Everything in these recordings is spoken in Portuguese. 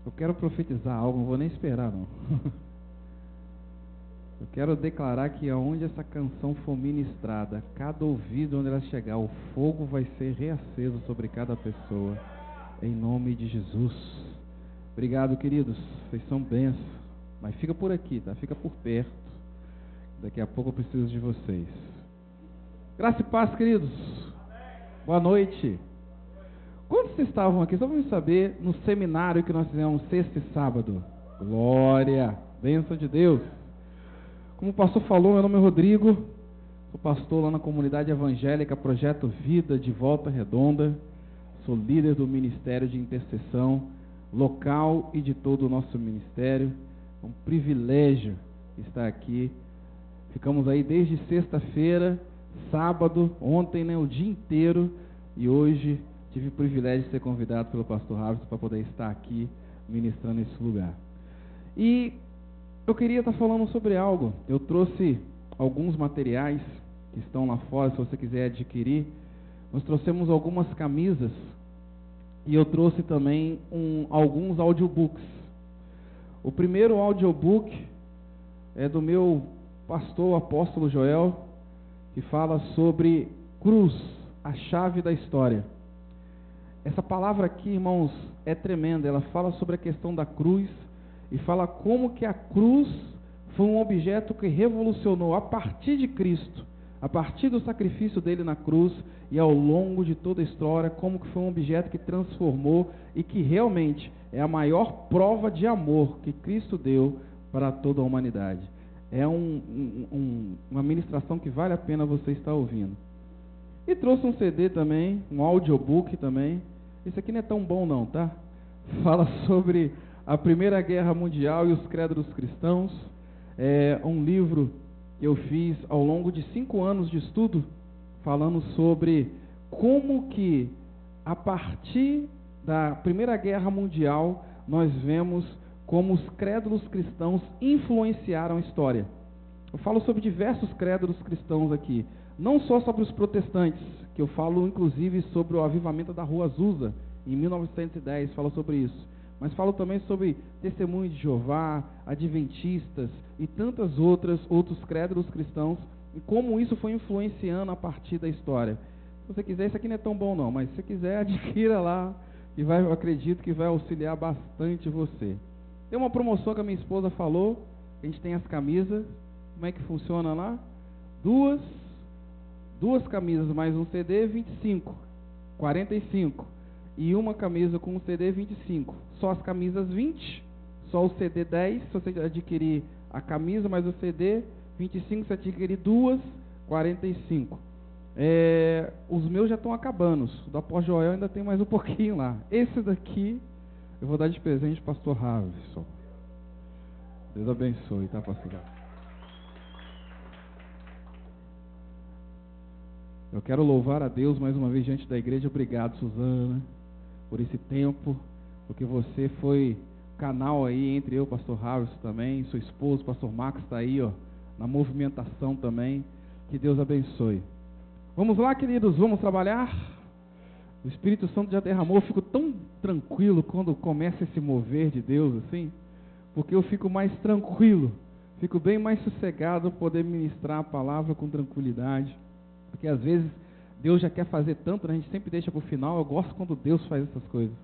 Eu quero profetizar algo, não vou nem esperar não. Eu quero declarar que aonde essa canção for ministrada, cada ouvido onde ela chegar, o fogo vai ser reaceso sobre cada pessoa, em nome de Jesus. Obrigado, queridos, vocês são bênçãos, mas fica por aqui, tá? Fica por perto, daqui a pouco eu preciso de vocês. Graça e paz, queridos. Boa noite. Quantos vocês estavam aqui, só para me saber, no seminário que nós fizemos sexta e sábado? Glória, bênção de Deus. Como o pastor falou, meu nome é Rodrigo, sou pastor lá na comunidade evangélica Projeto Vida de Volta Redonda, sou líder do Ministério de Intercessão local e de todo o nosso ministério. É um privilégio estar aqui. Ficamos aí desde sexta-feira, sábado, ontem, o dia inteiro, e hoje tive o privilégio de ser convidado pelo pastor Harvison para poder estar aqui ministrando nesse lugar. E eu queria estar falando sobre algo. Eu trouxe alguns materiais que estão lá fora, se você quiser adquirir. Nós trouxemos algumas camisas e eu trouxe também alguns audiobooks. O primeiro audiobook é do meu pastor, o apóstolo Joel, que fala sobre cruz, a chave da história. Essa palavra aqui, irmãos, é tremenda. Ela fala sobre a questão da cruz e fala como que a cruz foi um objeto que revolucionou a partir de Cristo, a partir do sacrifício dele na cruz e ao longo de toda a história, como que foi um objeto que transformou e que realmente é a maior prova de amor que Cristo deu para toda a humanidade. É uma ministração que vale a pena você estar ouvindo. E trouxe um CD também, um audiobook também. Esse aqui não é tão bom não, tá? Fala sobre a Primeira Guerra Mundial e os credos cristãos. É um livro que eu fiz ao longo de 5 anos de estudo, falando sobre como que a partir da Primeira Guerra Mundial nós vemos como os crédulos cristãos influenciaram a história. Eu falo sobre diversos crédulos cristãos aqui, não só sobre os protestantes, que eu falo inclusive sobre o avivamento da Rua Azusa, em 1910, falo sobre isso, mas falo também sobre Testemunho de Jeová, Adventistas e tantos outros crédulos cristãos, e como isso foi influenciando a partir da história. Se você quiser, isso aqui não é tão bom não, mas se você quiser, adquira lá, e eu acredito que vai auxiliar bastante você. Tem uma promoção que a minha esposa falou, a gente tem as camisas. Como é que funciona lá? Duas camisas mais um CD, 25, 45. E uma camisa com um CD, 25. Só as camisas 20, só o CD 10. Se você adquirir a camisa mais o CD, 25, se você adquirir duas, 45. Os meus já estão acabando. O da Pós Joel ainda tem mais um pouquinho lá. Esse daqui eu vou dar de presente para o pastor Harvison. Deus abençoe, tá, pastor? Eu quero louvar a Deus mais uma vez diante da igreja. Obrigado, Suzana, por esse tempo, porque você foi canal aí entre eu, pastor Harvison também, seu esposo, pastor Max, está aí, ó, na movimentação também. Que Deus abençoe. Vamos lá, queridos, vamos trabalhar? O Espírito Santo já derramou. Eu fico tão tranquilo quando começa esse mover de Deus assim, porque eu fico mais tranquilo, fico bem mais sossegado poder ministrar a palavra com tranquilidade, porque às vezes Deus já quer fazer tanto, né? A gente sempre deixa para o final. Eu gosto quando Deus faz essas coisas,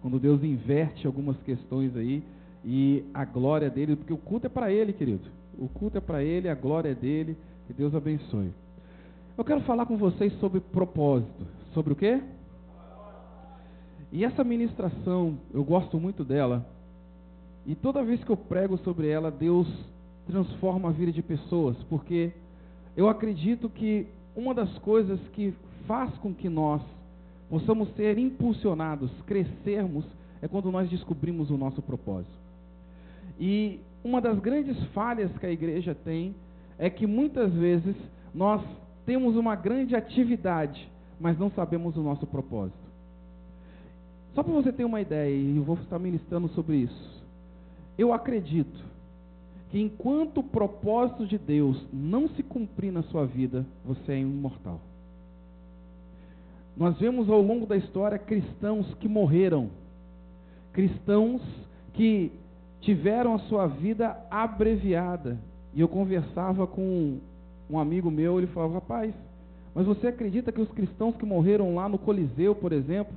quando Deus inverte algumas questões aí, e a glória dele, porque o culto é para ele, querido, o culto é para ele, a glória é dele. Que Deus abençoe. Eu quero falar com vocês sobre propósito. Sobre o quê? E essa ministração, eu gosto muito dela, e toda vez que eu prego sobre ela, Deus transforma a vida de pessoas, porque eu acredito que uma das coisas que faz com que nós possamos ser impulsionados, crescermos, é quando nós descobrimos o nosso propósito. E uma das grandes falhas que a igreja tem é que muitas vezes nós temos uma grande atividade, mas não sabemos o nosso propósito. Só para você ter uma ideia, e eu vou estar ministrando sobre isso, eu acredito que enquanto o propósito de Deus não se cumprir na sua vida, você é imortal. Nós vemos ao longo da história cristãos que morreram, cristãos que tiveram a sua vida abreviada. E eu conversava com um amigo meu, ele falava: rapaz, mas você acredita que os cristãos que morreram lá no Coliseu, por exemplo,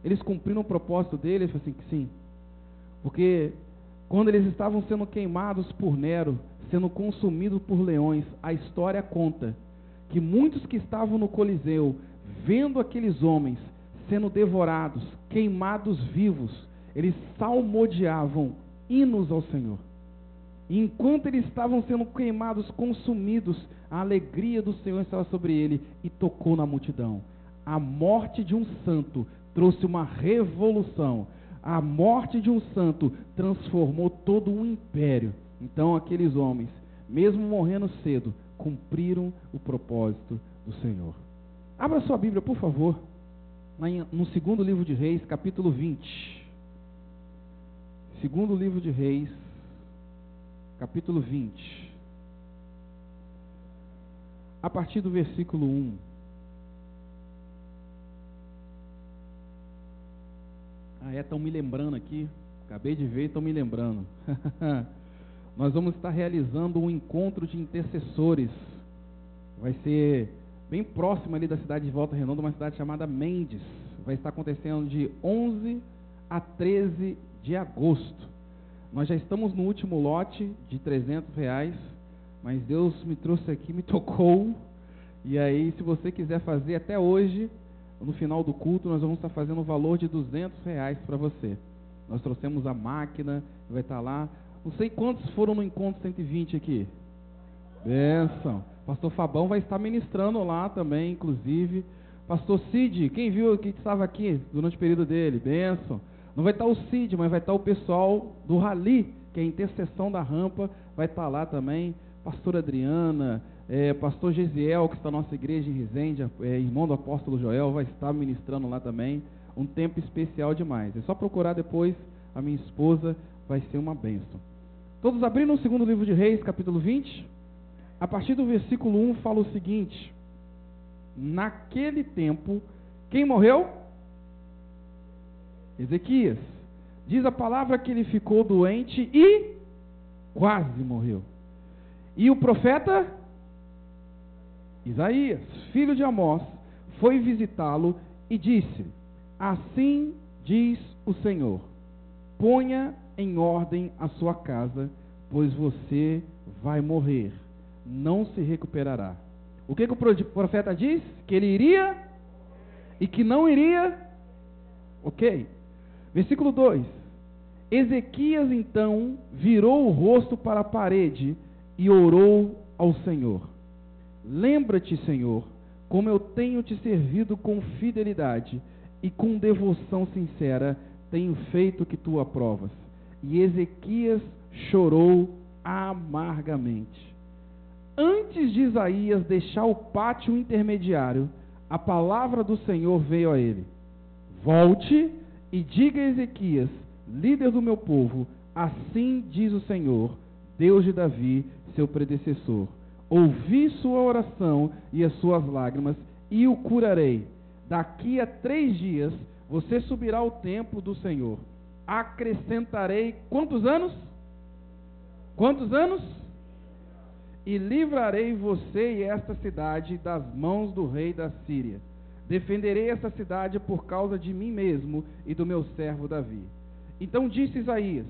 eles cumpriram o propósito deles? Eu falei assim, que sim. Porque quando eles estavam sendo queimados por Nero, sendo consumidos por leões, a história conta que muitos que estavam no Coliseu, vendo aqueles homens sendo devorados, queimados vivos, eles salmodiavam hinos ao Senhor. E enquanto eles estavam sendo queimados, consumidos, a alegria do Senhor estava sobre ele e tocou na multidão. A morte de um santo trouxe uma revolução. A morte de um santo transformou todo um império. Então aqueles homens, mesmo morrendo cedo, cumpriram o propósito do Senhor. Abra sua Bíblia, por favor, no segundo livro de Reis, capítulo 20. Segundo livro de Reis, capítulo 20. A partir do versículo 1. Estão me lembrando aqui. Acabei de ver e estão me lembrando. Nós vamos estar realizando um encontro de intercessores. Vai ser bem próximo ali da cidade de Volta Redonda, uma cidade chamada Mendes. Vai estar acontecendo de 11 a 13 de agosto. Nós já estamos no último lote de R$300, mas Deus me trouxe aqui, me tocou. E aí, se você quiser fazer até hoje, no final do culto, nós vamos estar fazendo o valor de R$200 para você. Nós trouxemos a máquina, vai estar lá. Não sei quantos foram no encontro 120 aqui. Bênção. Pastor Fabão vai estar ministrando lá também, inclusive. Pastor Cid, quem viu que estava aqui durante o período dele? Bênção. Não vai estar o Cid, mas vai estar o pessoal do Rali, que é a intercessão da rampa, vai estar lá também. Pastor Adriana, Pastor Gesiel, que está na nossa igreja em Resende, irmão do apóstolo Joel, vai estar ministrando lá também. Um tempo especial demais. É só procurar depois a minha esposa, vai ser uma bênção. Todos abriram o segundo livro de Reis, capítulo 20? A partir do versículo 1 fala o seguinte: naquele tempo, quem morreu? Ezequias. Diz a palavra que ele ficou doente e quase morreu. E o profeta Isaías, filho de Amós, foi visitá-lo e disse: assim diz o Senhor, ponha em ordem a sua casa, pois você vai morrer, não se recuperará. O que o profeta diz? Que ele iria e que não iria. Ok. Versículo 2. Ezequias então virou o rosto para a parede e orou ao Senhor: lembra-te, Senhor, como eu tenho te servido com fidelidade e com devoção sincera tenho feito o que tu aprovas. E Ezequias chorou amargamente. Antes de Isaías deixar o pátio intermediário, a palavra do Senhor veio a ele: volte e diga a Ezequias, líder do meu povo, assim diz o Senhor, Deus de Davi, seu predecessor: ouvi sua oração e as suas lágrimas, e o curarei. Daqui a 3 dias, você subirá ao templo do Senhor. Acrescentarei quantos anos? Quantos anos? E livrarei você e esta cidade das mãos do rei da Síria. Defenderei esta cidade por causa de mim mesmo e do meu servo Davi. Então disse Isaías: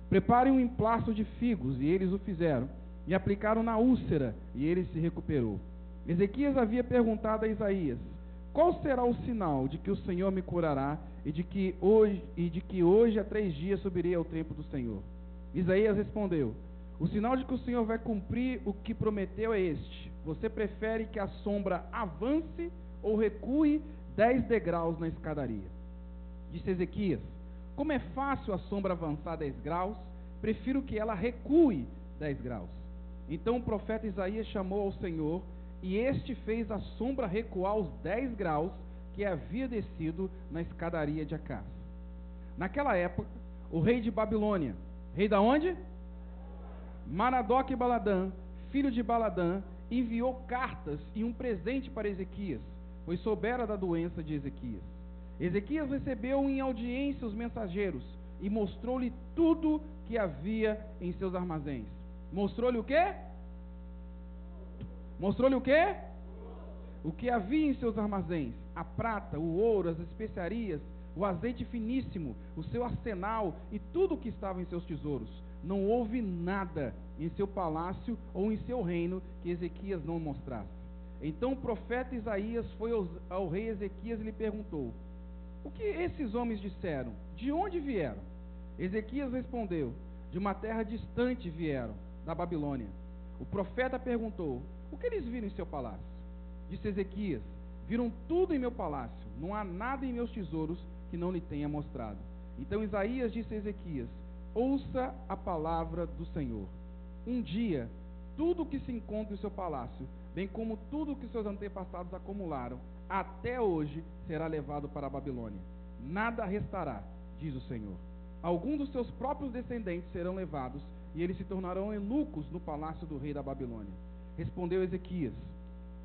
preparem um emplasto de figos, e eles o fizeram, e aplicaram na úlcera, e ele se recuperou. Ezequias havia perguntado a Isaías: qual será o sinal de que o Senhor me curará, e de que hoje há 3 dias subirei ao templo do Senhor? Isaías respondeu: o sinal de que o Senhor vai cumprir o que prometeu é este: você prefere que a sombra avance ou recue 10 degraus na escadaria? Disse Ezequias: como é fácil a sombra avançar 10 graus, prefiro que ela recue 10 graus. Então o profeta Isaías chamou ao Senhor, e este fez a sombra recuar os 10 graus que havia descido na escadaria de Acás. Naquela época, o rei de Babilônia, rei da onde? Maradoc Baladã, filho de Baladã, enviou cartas e um presente para Ezequias, pois soubera da doença de Ezequias. Ezequias recebeu em audiência os mensageiros e mostrou-lhe tudo que havia em seus armazéns. Mostrou-lhe o quê? Mostrou-lhe o quê? O que havia em seus armazéns: a prata, o ouro, as especiarias, o azeite finíssimo, o seu arsenal e tudo o que estava em seus tesouros. Não houve nada em seu palácio ou em seu reino que Ezequias não mostrasse. Então o profeta Isaías foi ao rei Ezequias e lhe perguntou: o que esses homens disseram? De onde vieram? Ezequias respondeu: de uma terra distante vieram, da Babilônia. O profeta perguntou: o que eles viram em seu palácio? Disse Ezequias: viram tudo em meu palácio, não há nada em meus tesouros que não lhe tenha mostrado. Então Isaías disse a Ezequias: ouça a palavra do Senhor. Um dia, tudo o que se encontra em seu palácio, bem como tudo o que seus antepassados acumularam, até hoje será levado para a Babilônia. Nada restará, diz o Senhor. Alguns dos seus próprios descendentes serão levados, e eles se tornarão eunucos no palácio do rei da Babilônia. Respondeu Ezequias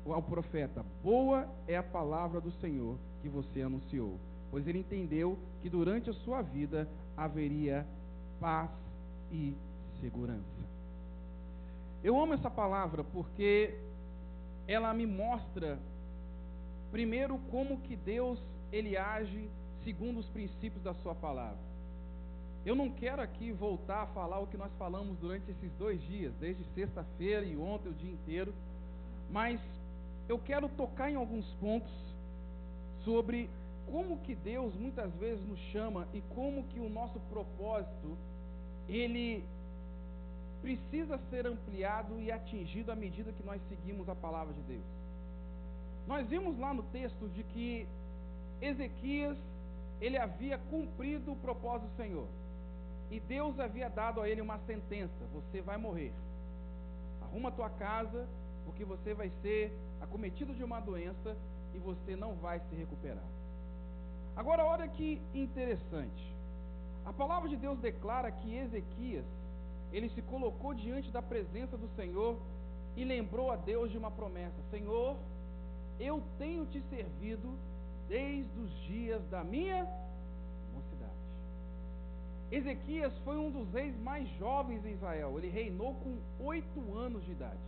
ao profeta: boa é a palavra do Senhor que você anunciou, pois ele entendeu que durante a sua vida haveria paz e segurança. Eu amo essa palavra porque ela me mostra, primeiro, como que Deus ele age segundo os princípios da sua palavra. Eu não quero aqui voltar a falar o que nós falamos durante esses 2 dias, desde sexta-feira e ontem o dia inteiro, mas eu quero tocar em alguns pontos sobre como que Deus muitas vezes nos chama e como que o nosso propósito ele precisa ser ampliado e atingido à medida que nós seguimos a palavra de Deus. Nós vimos lá no texto de que Ezequias ele havia cumprido o propósito do Senhor, e Deus havia dado a ele uma sentença: você vai morrer, arruma a tua casa, porque você vai ser acometido de uma doença e você não vai se recuperar. Agora olha que interessante, a palavra de Deus declara que Ezequias ele se colocou diante da presença do Senhor e lembrou a Deus de uma promessa: Senhor, eu tenho te servido desde os dias da minha mocidade. Ezequias foi um dos reis mais jovens em Israel. Ele reinou com 8 anos de idade.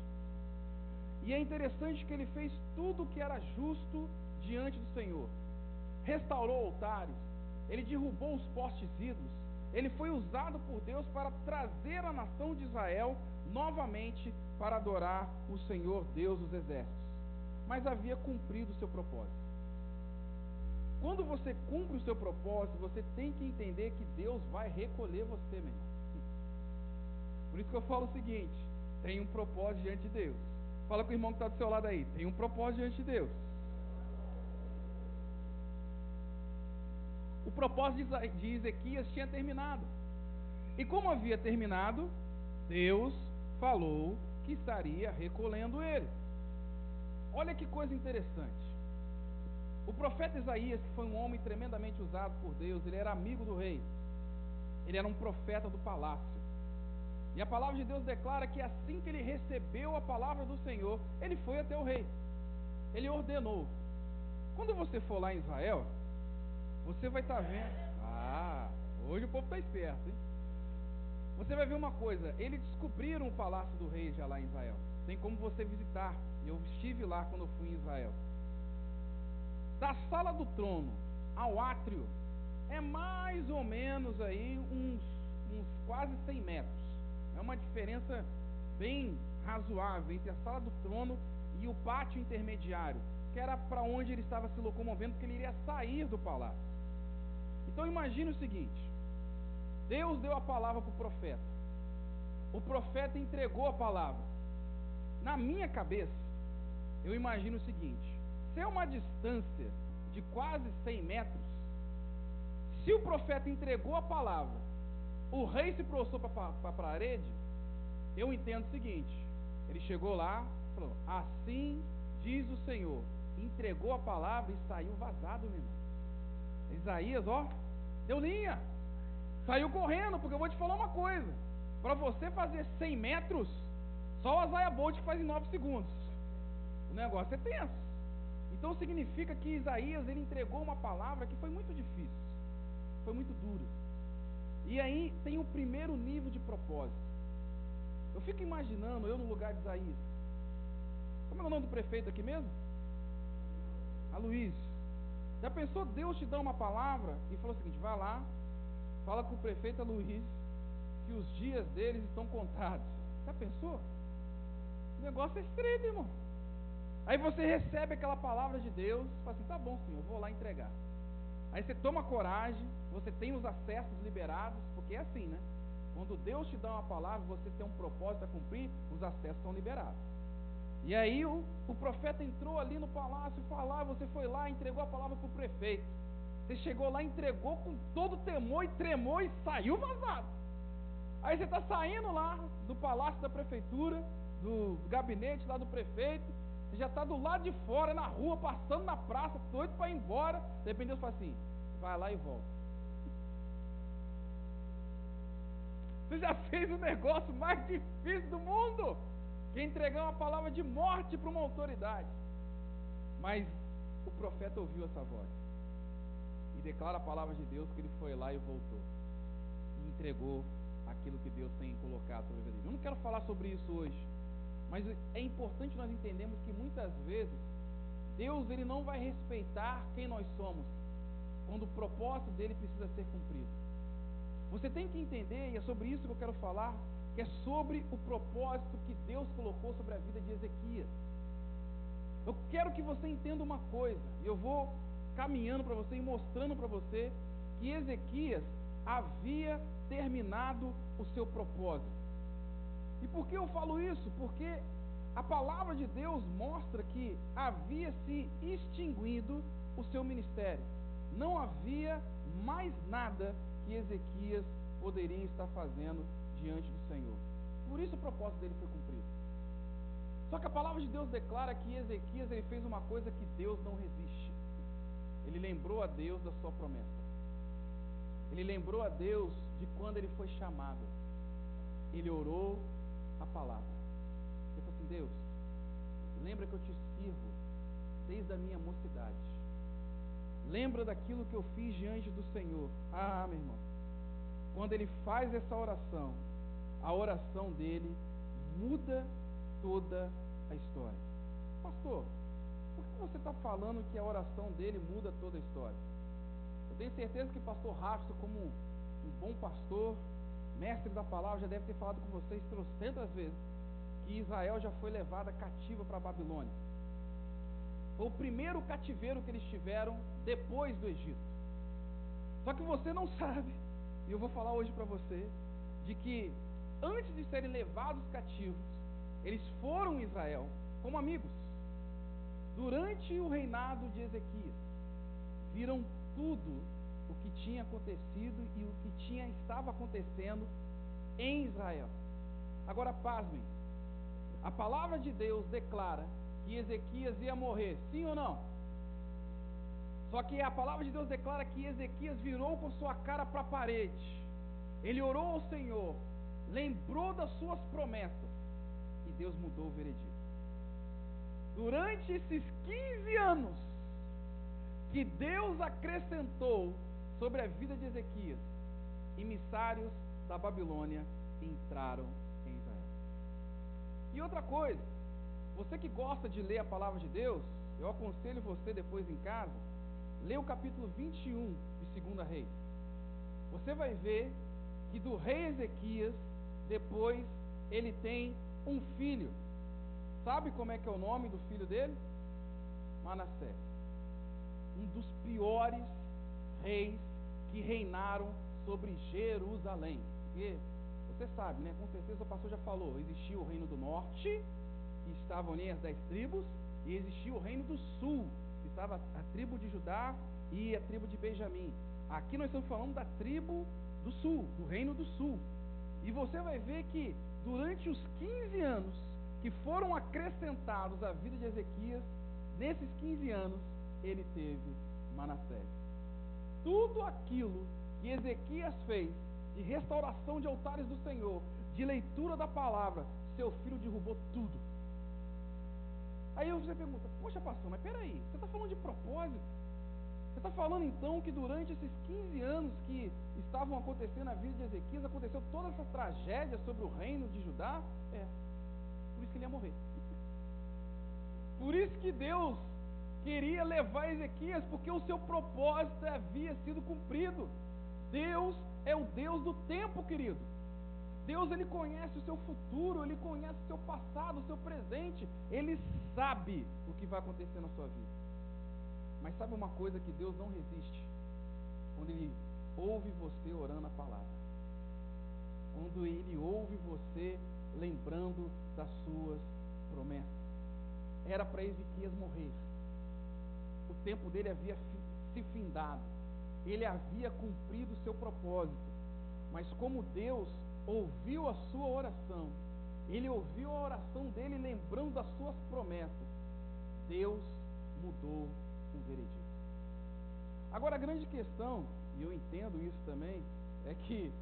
E é interessante que ele fez tudo o que era justo diante do Senhor. Restaurou altares, ele derrubou os postes ídolos, ele foi usado por Deus para trazer a nação de Israel novamente para adorar o Senhor Deus dos exércitos. Mas havia cumprido o seu propósito. Quando você cumpre o seu propósito, você tem que entender que Deus vai recolher você, meu irmão. Por isso que eu falo o seguinte: tem um propósito diante de Deus. Fala com o irmão que está do seu lado aí: tem um propósito diante de Deus. O propósito de Ezequias tinha terminado. E como havia terminado, Deus falou que estaria recolhendo ele. Olha que coisa interessante. O profeta Isaías, que foi um homem tremendamente usado por Deus, ele era amigo do rei. Ele era um profeta do palácio. E a palavra de Deus declara que assim que ele recebeu a palavra do Senhor, ele foi até o rei. Ele ordenou. Quando você for lá em Israel, você vai estar vendo... hoje o povo está esperto, hein? Você vai ver uma coisa: eles descobriram o palácio do rei já lá em Israel. Tem como você visitar. Eu estive lá quando eu fui em Israel. Da sala do trono ao átrio é mais ou menos aí uns quase 100 metros. É uma diferença bem razoável entre a sala do trono e o pátio intermediário, que era para onde ele estava se locomovendo, porque ele iria sair do palácio. Então imagine o seguinte: Deus deu a palavra para o profeta, o profeta entregou a palavra. Na minha cabeça, eu imagino o seguinte: se é uma distância de quase 100 metros, se o profeta entregou a palavra, o rei se prostrou para a parede, eu entendo o seguinte: ele chegou lá, falou: assim diz o Senhor, entregou a palavra e saiu vazado, meu irmão. Isaías, deu linha, saiu correndo, porque eu vou te falar uma coisa: para você fazer 100 metros, só o Azaia Bolt faz em 9 segundos. O negócio é tenso. Então significa que Isaías ele entregou uma palavra que foi muito difícil, foi muito dura. E aí tem o primeiro nível de propósito. Eu fico imaginando, eu no lugar de Isaías. Como é o nome do prefeito aqui mesmo? Aloysio. Já pensou Deus te dar uma palavra e falou o seguinte: vai lá, fala com o prefeito Aloysio que os dias deles estão contados. Já pensou? O negócio é estreito, irmão. Aí você recebe aquela palavra de Deus e fala assim: tá bom, senhor, eu vou lá entregar. Aí você toma coragem, você tem os acessos liberados, porque é assim, né? Quando Deus te dá uma palavra, você tem um propósito a cumprir, os acessos são liberados. E aí o profeta entrou ali no palácio, você foi lá, entregou a palavra para o prefeito. Você chegou lá, entregou com todo temor e tremor e saiu vazado. Aí você está saindo lá do palácio da prefeitura, do gabinete lá do prefeito, você já está do lado de fora, na rua, passando na praça, doido para ir embora. De repente Deus fala assim: vai lá e volta. Você já fez o negócio mais difícil do mundo, que é entregar uma palavra de morte para uma autoridade. Mas o profeta ouviu essa voz e declara a palavra de Deus que ele foi lá e voltou e entregou aquilo que Deus tem colocado sobre a vida dele. Eu não quero falar sobre isso hoje, mas é importante nós entendermos que muitas vezes Deus ele não vai respeitar quem nós somos quando o propósito dele precisa ser cumprido. Você tem que entender, e é sobre isso que eu quero falar, que é sobre o propósito que Deus colocou sobre a vida de Ezequias. Eu quero que você entenda uma coisa, e eu vou caminhando para você e mostrando para você que Ezequias havia terminado o seu propósito. E por que eu falo isso? Porque a palavra de Deus mostra que havia se extinguido o seu ministério. Não havia mais nada que Ezequias poderia estar fazendo diante do Senhor. Por isso o propósito dele foi cumprido. Só que a palavra de Deus declara que Ezequias ele fez uma coisa que Deus não resiste. Ele lembrou a Deus da sua promessa. Ele lembrou a Deus de quando ele foi chamado. Ele orou a palavra. Ele falou assim: Deus, lembra que eu te sirvo desde a minha mocidade. Lembra daquilo que eu fiz diante do Senhor. Ah, meu irmão, quando ele faz essa oração, a oração dele muda toda a história. Pastor, por que você está falando que a oração dele muda toda a história? Eu tenho certeza que o pastor Rafson, como um bom pastor, mestre da palavra, já deve ter falado com vocês 300 vezes que Israel já foi levada cativa para a Babilônia. Foi o primeiro cativeiro que eles tiveram depois do Egito. Só que você não sabe, e eu vou falar hoje para você, de que antes de serem levados cativos, eles foram em Israel como amigos. Durante o reinado de Ezequias, viram tudo o que tinha acontecido e o que estava acontecendo em Israel. Agora pasmem, a palavra de Deus declara que Ezequias ia morrer, sim ou não? Só que a palavra de Deus declara que Ezequias virou com sua cara para a parede. Ele orou ao Senhor, lembrou das suas promessas e Deus mudou o veredito. Durante esses 15 anos que Deus acrescentou sobre a vida de Ezequias, emissários da Babilônia entraram em Israel. E outra coisa, você que gosta de ler a palavra de Deus, eu aconselho você depois em casa, lê o capítulo 21 de 2 Reis. Você vai ver que do rei Ezequias, depois ele tem um filho. Sabe como é que é o nome do filho dele? Manassés. Um dos piores reis que reinaram sobre Jerusalém. Porque você sabe, né? Com certeza o pastor já falou, existia o reino do norte, que estavam ali as 10 tribos, e existia o reino do sul, que estava a tribo de Judá e a tribo de Benjamim. Aqui nós estamos falando da tribo do sul, do reino do sul. E você vai ver que durante os 15 anos que foram acrescentados à vida de Ezequias, nesses 15 anos ele teve Manassés. Tudo aquilo que Ezequias fez de restauração de altares do Senhor, de leitura da palavra, seu filho derrubou tudo. Aí você pergunta: poxa pastor, mas peraí, você está falando de propósito? Você Você está falando então que durante esses 15 anos que estavam acontecendo na vida de Ezequias, aconteceu toda essa tragédia sobre o reino de Judá? É. Por isso que ele ia morrer. Por isso que Deus queria levar Ezequias, porque o seu propósito havia sido cumprido. Deus é o Deus do tempo, querido. Deus, Ele conhece o seu futuro, Ele conhece o seu passado, o seu presente. Ele sabe o que vai acontecer na sua vida. Mas sabe uma coisa que Deus não resiste? Quando Ele ouve você orando a palavra. Quando Ele ouve você lembrando das suas promessas. Era para Ezequias morrer. O tempo dele havia se findado. Ele havia cumprido o seu propósito. Mas como Deus ouviu a sua oração, Ele ouviu a oração dele lembrando das suas promessas, Deus mudou o veredito. Agora a grande questão, e eu entendo isso também, é que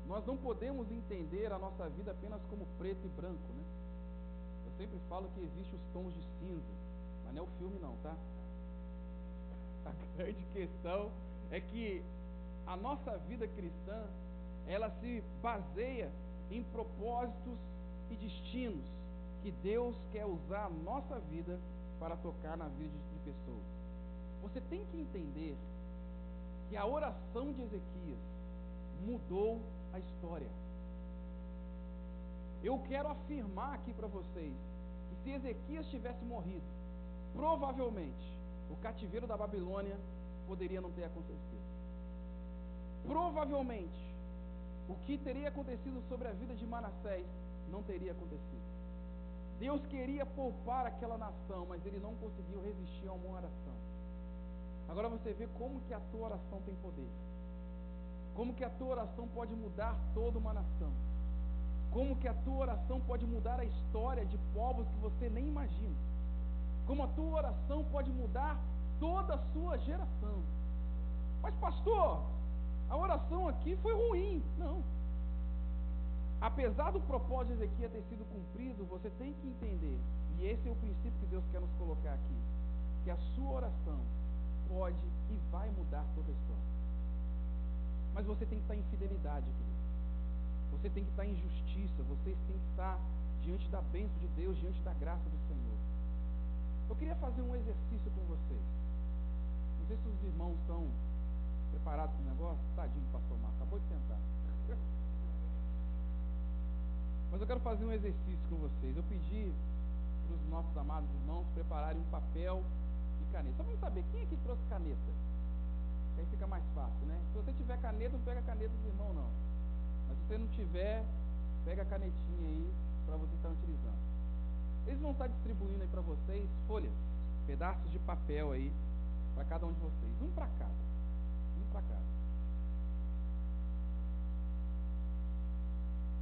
nós não podemos entender a nossa vida apenas como preto e branco, né? Eu sempre falo que existem os tons de cinza, mas não é o filme não, tá? A grande questão é que a nossa vida cristã, ela se baseia em propósitos e destinos que Deus quer usar a nossa vida para tocar na vida de pessoas. Você tem que entender que a oração de Ezequias mudou a história. Eu quero afirmar aqui para vocês que se Ezequias tivesse morrido, provavelmente o cativeiro da Babilônia poderia não ter acontecido. Provavelmente o que teria acontecido sobre a vida de Manassés não teria acontecido. Deus queria poupar aquela nação, mas Ele não conseguiu resistir a uma oração. Agora você vê como que a tua oração tem poder. Como que a tua oração pode mudar toda uma nação. Como que a tua oração pode mudar a história de povos que você nem imagina. Como a tua oração pode mudar toda a sua geração. Mas pastor, a oração aqui foi ruim. Não. Apesar do propósito de Ezequias ter sido cumprido, você tem que entender, e esse é o princípio que Deus quer nos colocar aqui, que a sua oração pode e vai mudar toda a história. Mas você tem que estar em fidelidade, querido. Você tem que estar em justiça, você tem que estar diante da bênção de Deus, diante da graça do Senhor. Eu queria fazer um exercício com vocês. Não sei se os irmãos estão preparados para o negócio. Tadinho do pastor Marcos, acabou de sentar. Mas eu quero fazer um exercício com vocês. Eu pedi para os nossos amados irmãos prepararem um papel e caneta. Só para saber, quem aqui trouxe caneta? Que aí fica mais fácil, né? Se você tiver caneta, não pega a caneta dos irmãos, não. Mas se você não tiver, pega a canetinha aí para você estar utilizando. Eles vão estar distribuindo aí para vocês folhas, pedaços de papel aí, para cada um de vocês. Um para cada. Um para cada.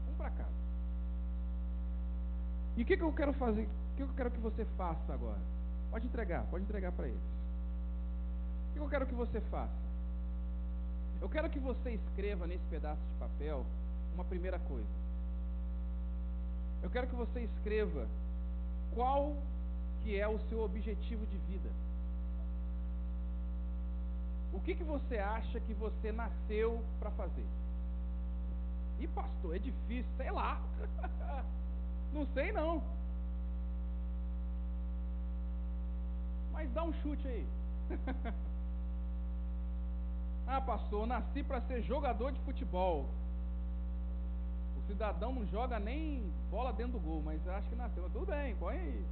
Um para cada. E o que eu quero fazer? O que eu quero que você faça agora? Pode entregar para eles. O que eu quero que você faça? Eu quero que você escreva nesse pedaço de papel uma primeira coisa. Eu quero que você escreva qual que é o seu objetivo de vida. O que você acha que você nasceu para fazer? E pastor, é difícil, sei lá. Não sei não. Mas dá um chute aí. Ah, pastor, eu nasci para ser jogador de futebol. O cidadão não joga nem bola dentro do gol, mas acho que nasceu. Mas tudo bem, põe aí.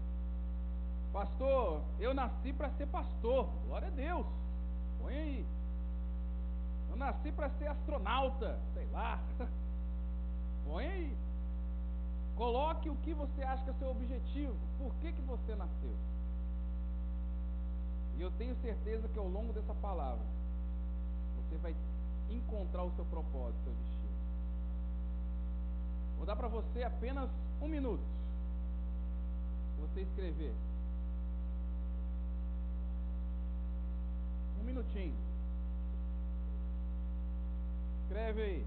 Pastor, eu nasci para ser pastor. Glória a Deus. Põe aí. Eu nasci para ser astronauta. Sei lá. Põe aí. Coloque o que você acha que é o seu objetivo. Por que você nasceu? E eu tenho certeza que ao longo dessa palavra, você vai encontrar o seu propósito, o seu destino. Vou dar para você apenas 1 minuto. Para você escrever. 1 minutinho. Escreve aí.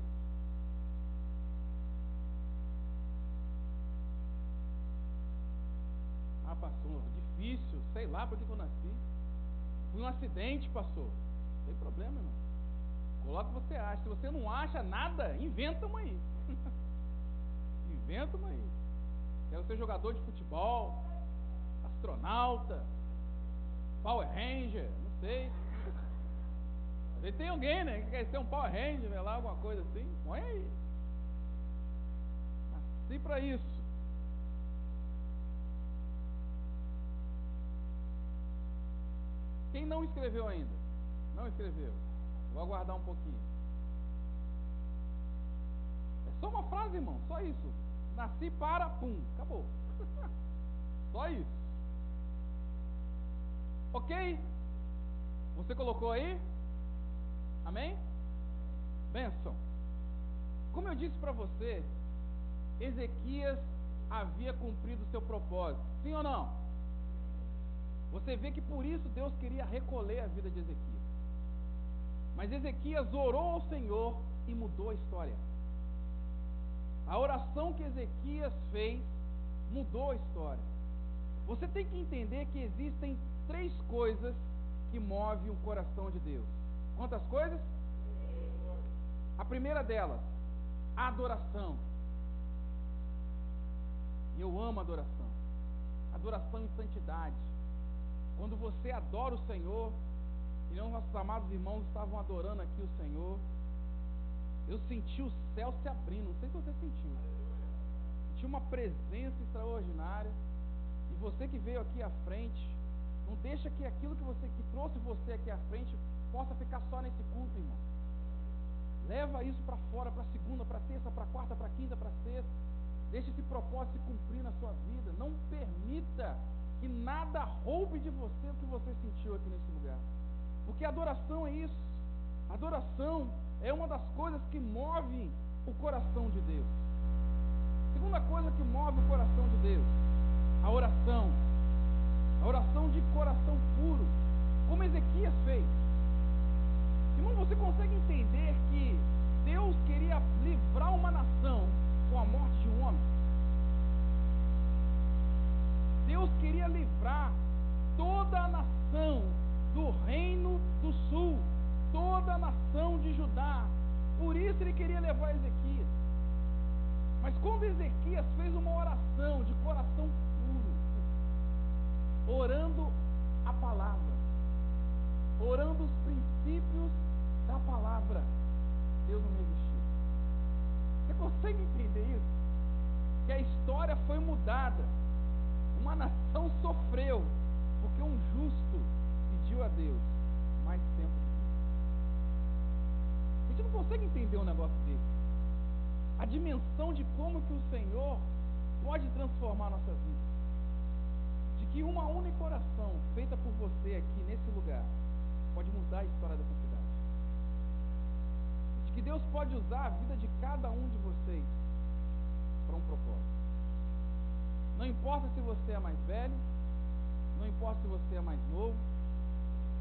Ah, pastor, difícil, sei lá por que eu nasci. Fui um acidente, pastor. tem problema, irmão. Coloca o que você acha. Se você não acha nada, inventa uma aí. Inventa uma aí. Quero ser jogador de futebol, astronauta, Power Ranger, não sei. Às vezes tem alguém, né, que quer ser um Power Ranger, né, lá, alguma coisa assim. Põe aí. Nasci para isso. Quem não escreveu ainda? Não escreveu. Vou aguardar um pouquinho. É só uma frase, irmão. Só isso. Nasci para, pum, acabou. Só isso. Ok? Você colocou aí? Amém? Benção. Como eu disse para você, Ezequias havia cumprido o seu propósito. Sim ou não? Você vê que por isso Deus queria recolher a vida de Ezequias. Mas Ezequias orou ao Senhor e mudou a história. A oração que Ezequias fez mudou a história. Você tem que entender que existem 3 coisas que movem o coração de Deus. Quantas coisas? A primeira delas, a adoração. E eu amo a adoração. Adoração em santidade. Quando você adora o Senhor, e nossos amados irmãos estavam adorando aqui o Senhor, eu senti o céu se abrindo. Não sei se você sentiu. Senti uma presença extraordinária. E você que veio aqui à frente, não deixa que aquilo que trouxe você aqui à frente possa ficar só nesse culto, irmão. Leva isso para fora, para segunda, para terça, para quarta, para quinta, para sexta. Deixa esse propósito se cumprir na sua vida. Não permita que nada roube de você o que você sentiu aqui nesse lugar. Porque adoração é isso. Adoração é uma das coisas que move o coração de Deus. Segunda coisa que move o coração de Deus, a oração. A oração de coração puro, como Ezequias fez. Irmão, você consegue entender que Deus queria livrar uma nação com a morte de um homem? Deus queria livrar toda a nação do reino do sul, toda a nação de Judá. Por isso ele queria levar Ezequias. Mas quando Ezequias fez uma oração de coração puro, orando a palavra, orando os princípios da palavra, Deus não resistiu. Você consegue entender isso? Que a história foi mudada. Uma nação sofreu porque um justo pediu a Deus mais tempo de vida. A gente não consegue entender um negócio desse. A dimensão de como que o Senhor pode transformar a nossa vida. De que uma única oração feita por você aqui nesse lugar pode mudar a história dessa cidade. De que Deus pode usar a vida de cada um de vocês para um propósito. Não importa se você é mais velho, não importa se você é mais novo,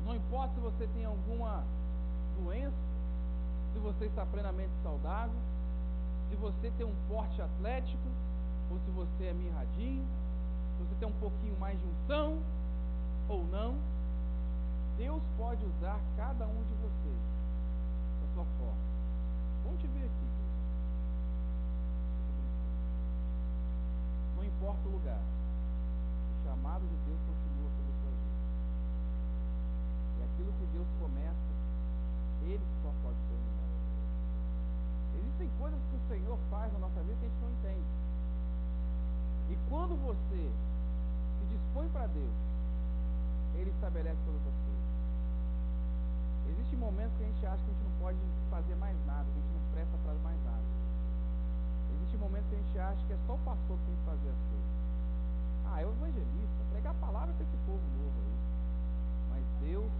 não importa se você tem alguma doença, se você está plenamente saudável, se você tem um porte atlético, ou se você é mirradinho, se você tem um pouquinho mais de unção, ou não, Deus pode usar cada um de vocês da sua forma. Vamos te ver aqui, querido. Não importa o lugar, o chamado de Deus continua sobre a sua vida. E aquilo que Deus começa, Ele só pode terminar. Existem coisas que o Senhor faz na nossa vida que a gente não entende. E quando você se dispõe para Deus, Ele estabelece todas as coisas. Existem momentos que a gente acha que a gente não pode fazer mais nada, que a gente não presta para mais nada. Existem momentos que a gente acha que é só o pastor que tem que fazer as coisas. É o evangelista, pregar a palavra para esse povo novo aí. Mas Deus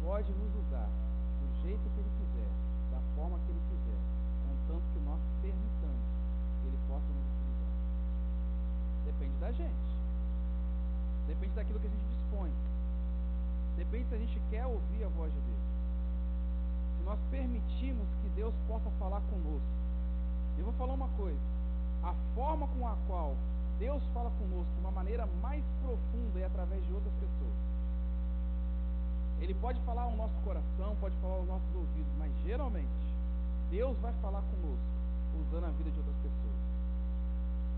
pode nos usar do jeito que Ele quiser, da forma que Ele quiser, contanto que nós permitamos que Ele possa nos utilizar. Depende da gente. Depende daquilo que a gente dispõe. Depende se a gente quer ouvir a voz de Deus. Se nós permitimos que Deus possa falar conosco. Eu vou falar uma coisa. A forma com a qual Deus fala conosco de uma maneira mais profunda é através de outras pessoas. Ele pode falar ao nosso coração, pode falar aos nossos ouvidos, mas geralmente Deus vai falar conosco usando a vida de outras pessoas.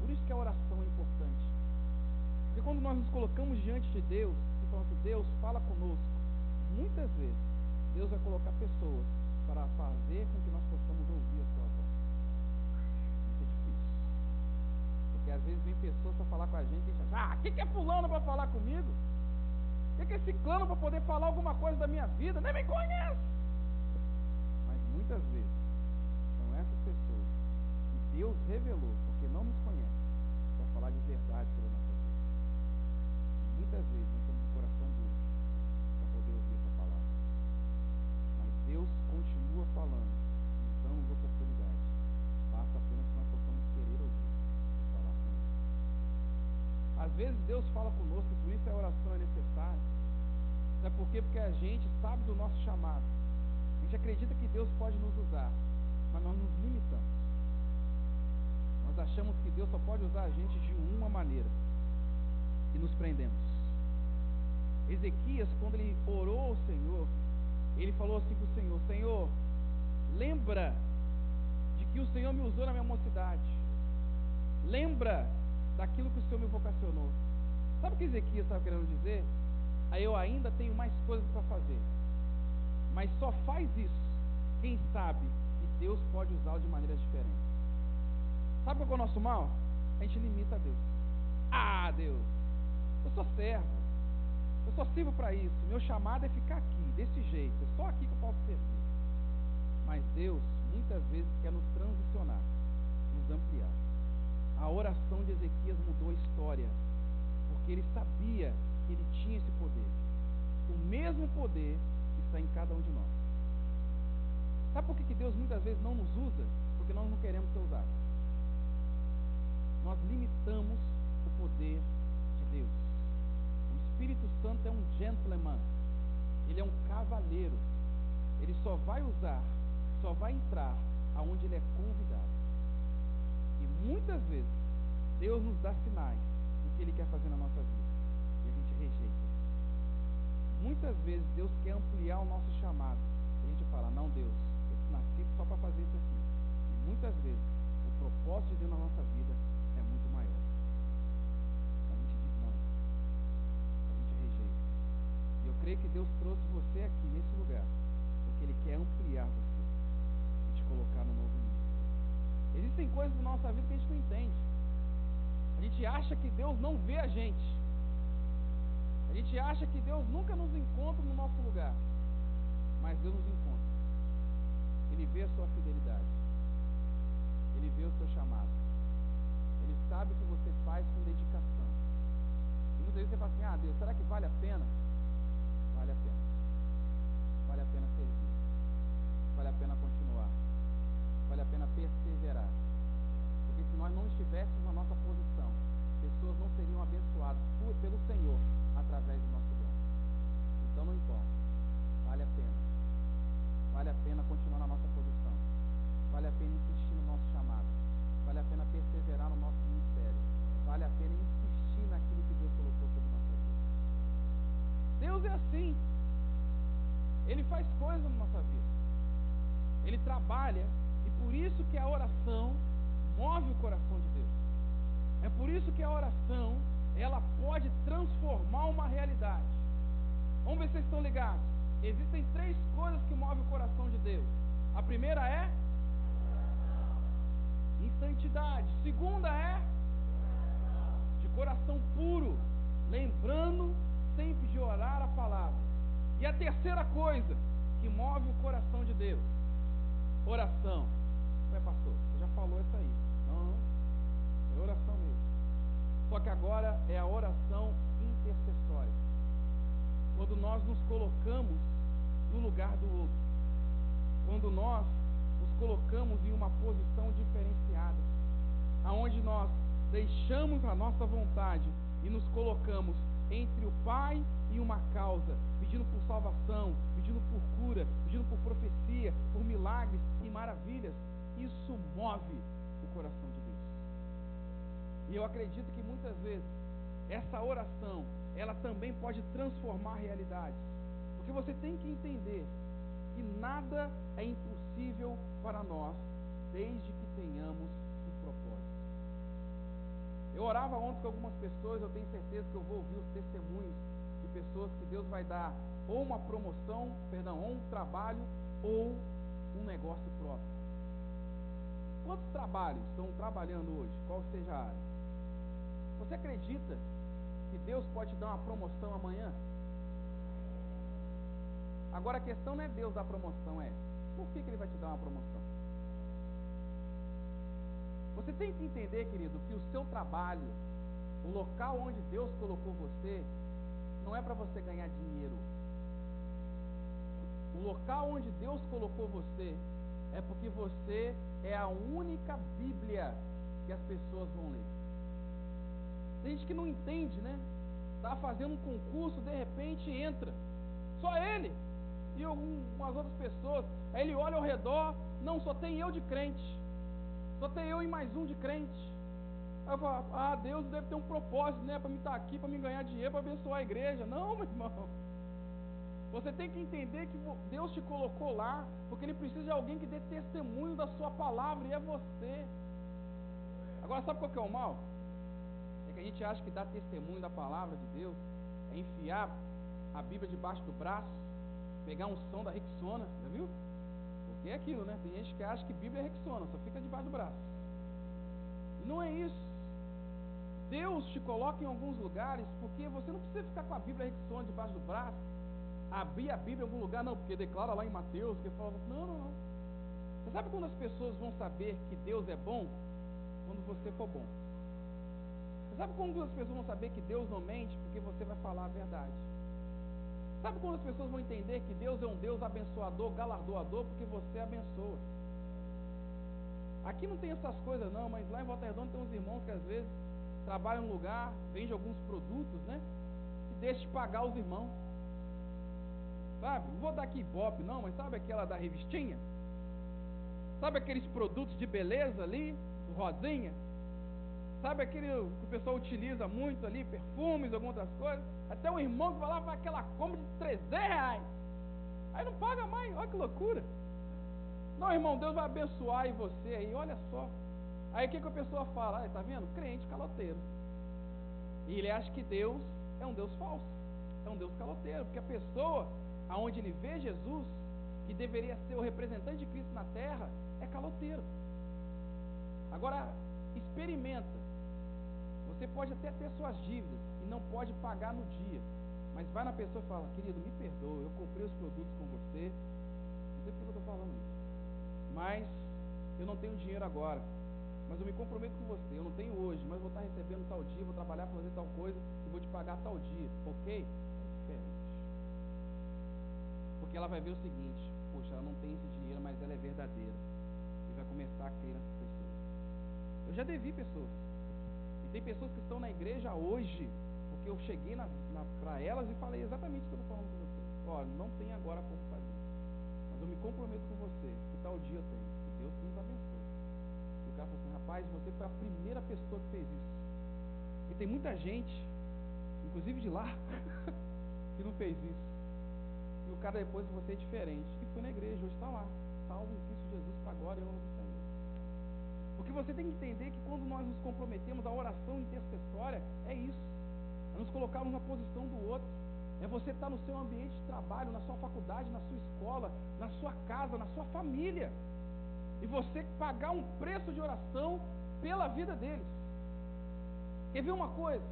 Por isso que a oração é importante. Porque quando nós nos colocamos diante de Deus e falamos assim, Deus, fala conosco, muitas vezes Deus vai colocar pessoas para fazer com que nós possamos ouvir a sua voz. Isso é difícil. Porque às vezes vem pessoas para falar com a gente e a gente acha, o que é fulano para falar comigo? O que é ciclano para poder falar alguma coisa da minha vida? Nem me conhece! Mas muitas vezes são essas pessoas que Deus revelou, porque não nos conhece, para falar de verdade sobre a nossa vida. E muitas vezes nós temos um coração duro para poder ouvir essa palavra. Mas Deus continua falando, nos dando oportunidades. Basta apenas que nós possamos querer ouvir e falar com Ele. Às vezes Deus fala conosco, e por isso a oração é necessária. Sabe por quê? Porque a gente sabe do nosso chamado. A gente acredita que Deus pode nos usar, mas nós nos limitamos. Nós achamos que Deus só pode usar a gente de uma maneira e nos prendemos. Ezequias, quando ele orou ao Senhor, ele falou assim para o Senhor, Senhor, lembra de que o Senhor me usou na minha mocidade. Lembra daquilo que o Senhor me vocacionou. Sabe o que Ezequias estava querendo dizer? Aí eu ainda tenho mais coisas para fazer. Mas só faz isso quem sabe que Deus pode usá-lo de maneiras diferentes. Sabe qual é o nosso mal? A gente limita a Deus. Deus, eu sou servo. Eu só sirvo para isso. Meu chamado é ficar aqui, desse jeito. É só aqui que eu posso servir. Mas Deus, muitas vezes, quer nos transicionar, nos ampliar. A oração de Ezequias mudou a história, porque ele sabia que ele tinha esse poder. O mesmo poder que está em cada um de nós. Sabe por que Deus muitas vezes não nos usa? Porque nós não queremos ser usados. Nós limitamos o poder de Deus. O Espírito Santo é um gentleman. Ele é um cavaleiro. Ele só vai usar, só vai entrar aonde ele é convidado. E muitas vezes Deus nos dá sinais do que Ele quer fazer na nossa vida e a gente rejeita. Muitas vezes Deus quer ampliar o nosso chamado e a gente fala, não Deus, eu nasci só para fazer isso aqui. E muitas vezes o propósito de Deus na nossa vida é muito maior. A gente diz não, a gente rejeita. E eu creio que Deus trouxe você aqui nesse lugar porque Ele quer ampliar você e te colocar no novo nível. Existem coisas na nossa vida que a gente não entende. A gente acha que Deus não vê a gente. A gente acha que Deus nunca nos encontra no nosso lugar. Mas Deus nos encontra. Ele vê a sua fidelidade. Ele vê o seu chamado. Ele sabe o que você faz com dedicação. E muitas vezes você fala assim, Deus, será que vale a pena? Vale a pena. Vale a pena servir. Vale a pena continuar. Vale a pena perseverar. Porque se nós não estivéssemos na nossa posição, pessoas não seriam abençoadas pelo Senhor através do nosso dom. Então não importa. Vale a pena. Vale a pena continuar na nossa posição. Vale a pena insistir no nosso chamado. Vale a pena perseverar no nosso ministério. Vale a pena insistir naquilo que Deus colocou sobre nossa vida. Deus é assim. Ele faz coisas na nossa vida. Ele trabalha. E por isso que a oração move o coração de Deus. É por isso que a oração, ela pode transformar uma realidade. Vamos ver se vocês estão ligados. Existem 3 coisas que movem o coração de Deus. A primeira é em santidade. Segunda é de coração puro, lembrando sempre de orar a palavra. E a terceira coisa que move o coração de Deus, oração. Ué, pastor, você já falou isso aí. Não, é oração mesmo. Só que agora é a oração intercessória. Quando nós nos colocamos no lugar do outro. Quando nós nos colocamos em uma posição diferenciada. Aonde nós deixamos a nossa vontade e nos colocamos entre o Pai e uma causa, pedindo por salvação, pedindo por cura, pedindo por profecia, por milagres e maravilhas. Isso move o coração de Deus. E eu acredito que muitas vezes essa oração, ela também pode transformar realidades. Porque Porque você tem que entender que nada é impossível para nós, desde que tenhamos um propósito. Eu orava ontem com algumas pessoas, eu tenho certeza que eu vou ouvir os testemunhos de pessoas que Deus vai dar ou uma promoção, ou um trabalho, ou um negócio próprio. Quantos trabalhos estão trabalhando hoje? Qual seja a área? Você acredita que Deus pode dar uma promoção amanhã? Agora a questão não é Deus dar promoção, é por que Ele vai te dar uma promoção? Você tem que entender, querido, que o seu trabalho, o local onde Deus colocou você, não é para você ganhar dinheiro. O local onde Deus colocou você é porque você é a única Bíblia que as pessoas vão ler. Tem gente que não entende, né? Está fazendo um concurso, de repente entra. Só ele e algumas outras pessoas. Aí ele olha ao redor, não, só tem eu de crente. Só tem eu e mais um de crente. Aí eu falo, Deus deve ter um propósito, né? Para me estar aqui, para me ganhar dinheiro, para abençoar a igreja. Não, meu irmão. Você tem que entender que Deus te colocou lá, porque Ele precisa de alguém que dê testemunho da sua palavra, e é você. Agora, sabe qual que é o mal? É que a gente acha que dar testemunho da palavra de Deus é enfiar a Bíblia debaixo do braço, pegar um som da Rexona, já viu? Porque é aquilo, né? Tem gente que acha que Bíblia é Rexona, só fica debaixo do braço. E não é isso. Deus te coloca em alguns lugares, porque você não precisa ficar com a Bíblia Rexona debaixo do braço, abrir a Bíblia em algum lugar, não, porque declara lá em Mateus, que fala, não. Você sabe quando as pessoas vão saber que Deus é bom? Quando você for bom. Você sabe quando as pessoas vão saber que Deus não mente? Porque você vai falar a verdade. Sabe quando as pessoas vão entender que Deus é um Deus abençoador, galardoador, porque você abençoa? Aqui não tem essas coisas não, mas lá em Volta Redonda tem uns irmãos que às vezes trabalham num lugar, vendem alguns produtos, né? E deixam de pagar os irmãos. Sabe? Não vou dar aqui Ibope não, mas sabe aquela da revistinha? Sabe aqueles produtos de beleza ali, do rosinha? Sabe aquele que o pessoal utiliza muito ali, perfumes, algumas outras coisas? Até o irmão que vai lá faz aquela compra de R$300. Aí não paga mais, olha que loucura. Não, irmão, Deus vai abençoar em você aí, olha só. Aí o que a pessoa fala? Tá vendo? Crente caloteiro. E ele acha que Deus é um Deus falso, é um Deus caloteiro, porque a pessoa, aonde ele vê Jesus, que deveria ser o representante de Cristo na terra, é caloteiro. Agora, experimenta. Você pode até ter suas dívidas e não pode pagar no dia, mas vai na pessoa e fala, querido, me perdoa, eu comprei os produtos com você, não sei porque eu estou falando isso, mas eu não tenho dinheiro agora, mas eu me comprometo com você, eu não tenho hoje, mas vou estar recebendo tal dia, vou trabalhar para fazer tal coisa e vou te pagar tal dia, ok? É diferente, porque ela vai ver o seguinte, poxa, ela não tem esse dinheiro, mas ela é verdadeira, e vai começar a crer nessas pessoas. Eu já devi pessoas, e tem pessoas que estão na igreja hoje, porque eu cheguei para elas e falei exatamente o que eu estou falando com você. Olha, não tem agora como fazer, mas eu me comprometo com você, que tal dia eu tenho, e Deus nos abençoe. E o cara falou assim, rapaz, você foi a primeira pessoa que fez isso. E tem muita gente, inclusive de lá, que não fez isso. E o cara depois de você é diferente. E foi na igreja, hoje está lá, salvo em Cristo Jesus para agora e honra do Senhor. Porque você tem que entender que quando nós nos comprometemos, a oração intercessória é isso. É nos colocarmos na posição do outro. É você estar no seu ambiente de trabalho, na sua faculdade, na sua escola, na sua casa, na sua família. E você pagar um preço de oração pela vida deles. Quer ver uma coisa?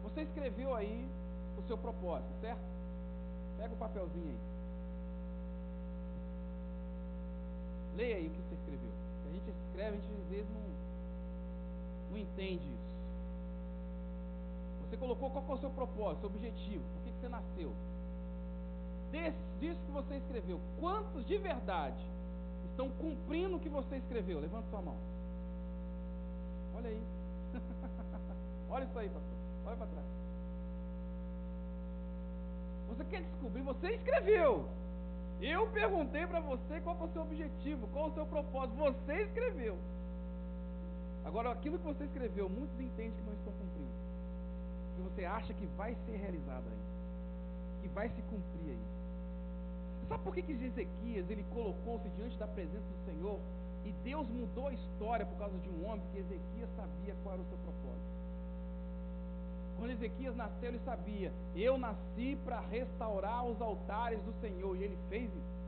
Você escreveu aí o seu propósito, certo? Pega o papelzinho aí. Leia aí o que você escreveu. A gente escreve, a gente às vezes não entende isso. Você colocou qual é o seu propósito, seu objetivo, por que você nasceu. Disso que você escreveu, quantos de verdade estão cumprindo o que você escreveu? Levanta sua mão. Olha aí. Olha isso aí, pastor. Olha para trás. Você quer descobrir? Você escreveu. Eu perguntei para você qual é o seu objetivo, qual é o seu propósito. Você escreveu. Agora, aquilo que você escreveu, muitos entendem que não estão cumprindo. Que você acha que vai ser realizado aí. Que vai se cumprir aí. Sabe por que Ezequias, ele colocou-se diante da presença do Senhor e Deus mudou a história por causa de um homem? Porque Ezequias sabia qual era o seu propósito. Quando Ezequias nasceu, ele sabia: eu nasci para restaurar os altares do Senhor, e ele fez isso.